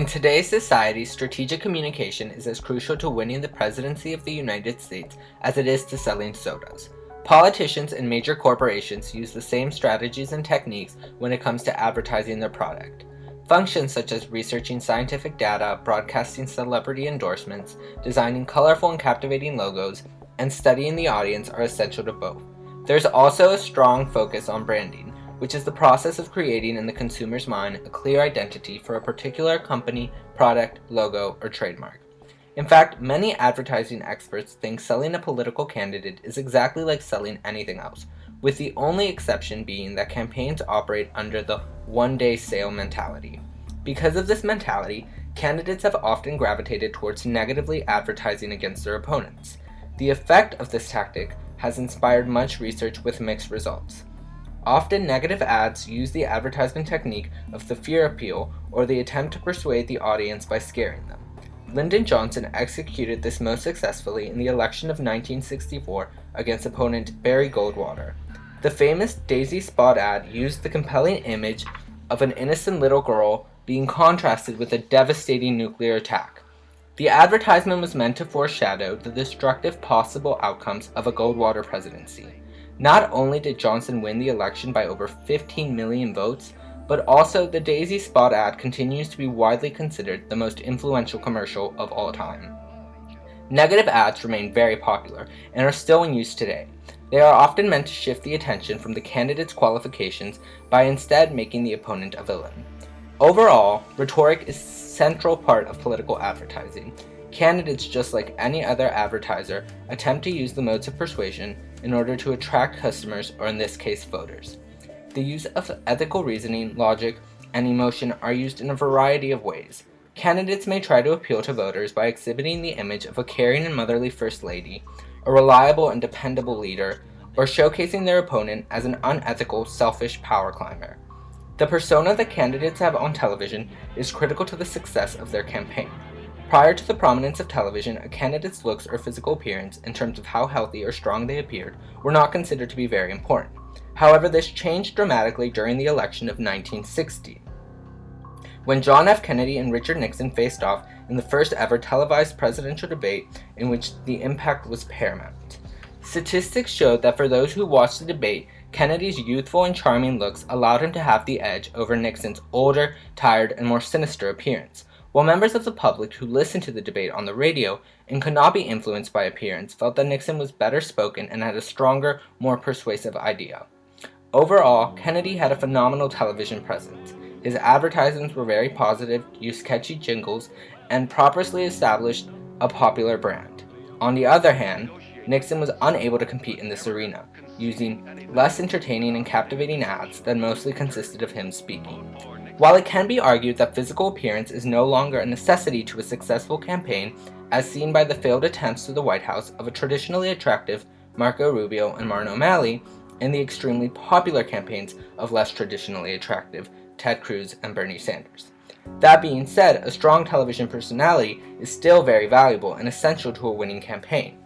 In today's society, strategic communication is as crucial to winning the presidency of the United States as it is to selling sodas. Politicians and major corporations use the same strategies and techniques when it comes to advertising their product. Functions such as researching scientific data, broadcasting celebrity endorsements, designing colorful and captivating logos, and studying the audience are essential to both. There's also a strong focus on branding, which is the process of creating in the consumer's mind a clear identity for a particular company, product, logo, or trademark. In fact, many advertising experts think selling a political candidate is exactly like selling anything else, with the only exception being that campaigns operate under the one-day sale mentality. Because of this mentality, candidates have often gravitated towards negatively advertising against their opponents. The effect of this tactic has inspired much research with mixed results. Often negative ads use the advertisement technique of the fear appeal or the attempt to persuade the audience by scaring them. Lyndon Johnson executed this most successfully in the election of 1964 against opponent Barry Goldwater. The famous Daisy Spot ad used the compelling image of an innocent little girl being contrasted with a devastating nuclear attack. The advertisement was meant to foreshadow the destructive possible outcomes of a Goldwater presidency. Not only did Johnson win the election by over 15 million votes, but also the Daisy Spot ad continues to be widely considered the most influential commercial of all time. Negative ads remain very popular and are still in use today. They are often meant to shift the attention from the candidate's qualifications by instead making the opponent a villain. Overall, rhetoric is a central part of political advertising. Candidates, just like any other advertiser, attempt to use the modes of persuasion in order to attract customers, or in this case, voters. The use of ethical reasoning, logic, and emotion are used in a variety of ways. Candidates may try to appeal to voters by exhibiting the image of a caring and motherly first lady, a reliable and dependable leader, or showcasing their opponent as an unethical, selfish power climber. The persona that candidates have on television is critical to the success of their campaign. Prior to the prominence of television, a candidate's looks or physical appearance, in terms of how healthy or strong they appeared, were not considered to be very important. However, this changed dramatically during the election of 1960, when John F. Kennedy and Richard Nixon faced off in the first ever televised presidential debate in which the impact was paramount. Statistics showed that for those who watched the debate, Kennedy's youthful and charming looks allowed him to have the edge over Nixon's older, tired, and more sinister appearance, while members of the public who listened to the debate on the radio and could not be influenced by appearance felt that Nixon was better spoken and had a stronger, more persuasive idea. Overall, Kennedy had a phenomenal television presence. His advertisements were very positive, used catchy jingles, and properly established a popular brand. On the other hand, Nixon was unable to compete in this arena, using less entertaining and captivating ads that mostly consisted of him speaking. While it can be argued that physical appearance is no longer a necessity to a successful campaign, as seen by the failed attempts to the White House of a traditionally attractive Marco Rubio and Martin O'Malley, and the extremely popular campaigns of less traditionally attractive Ted Cruz and Bernie Sanders. That being said, a strong television personality is still very valuable and essential to a winning campaign.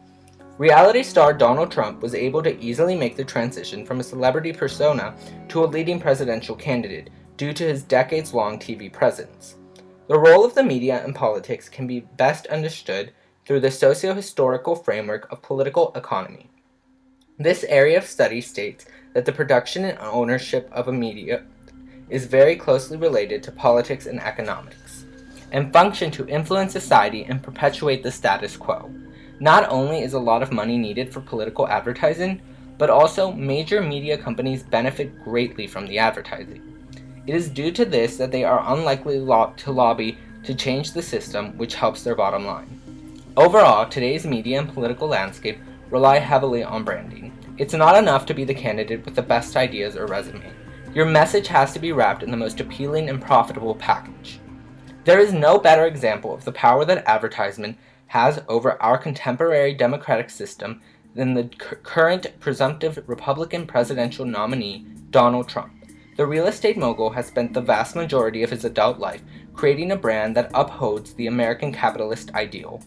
Reality star Donald Trump was able to easily make the transition from a celebrity persona to a leading presidential candidate due to his decades-long TV presence. The role of the media in politics can be best understood through the socio-historical framework of political economy. This area of study states that the production and ownership of a media is very closely related to politics and economics, and function to influence society and perpetuate the status quo. Not only is a lot of money needed for political advertising, but also major media companies benefit greatly from the advertising. It is due to this that they are unlikely to lobby to change the system, which helps their bottom line. Overall, today's media and political landscape rely heavily on branding. It's not enough to be the candidate with the best ideas or resume. Your message has to be wrapped in the most appealing and profitable package. There is no better example of the power that advertisement has over our contemporary democratic system than the current presumptive Republican presidential nominee, Donald Trump. The real estate mogul has spent the vast majority of his adult life creating a brand that upholds the American capitalist ideal.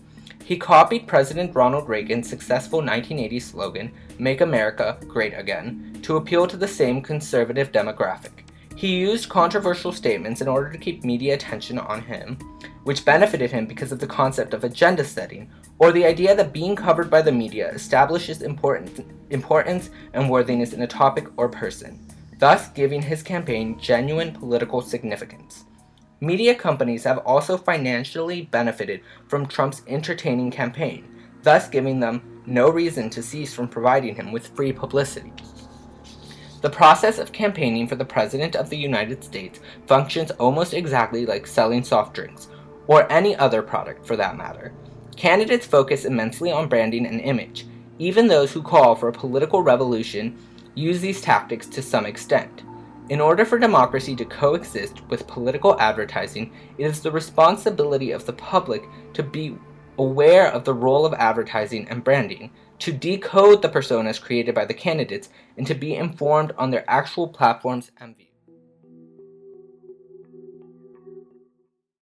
He copied President Ronald Reagan's successful 1980 slogan, "Make America Great Again," to appeal to the same conservative demographic. He used controversial statements in order to keep media attention on him, which benefited him because of the concept of agenda setting, or the idea that being covered by the media establishes importance and worthiness in a topic or person, thus giving his campaign genuine political significance. Media companies have also financially benefited from Trump's entertaining campaign, thus giving them no reason to cease from providing him with free publicity. The process of campaigning for the President of the United States functions almost exactly like selling soft drinks, or any other product for that matter. Candidates focus immensely on branding and image. Even those who call for a political revolution use these tactics to some extent. In order for democracy to coexist with political advertising, it is the responsibility of the public to be aware of the role of advertising and branding, to decode the personas created by the candidates, and to be informed on their actual platforms and views.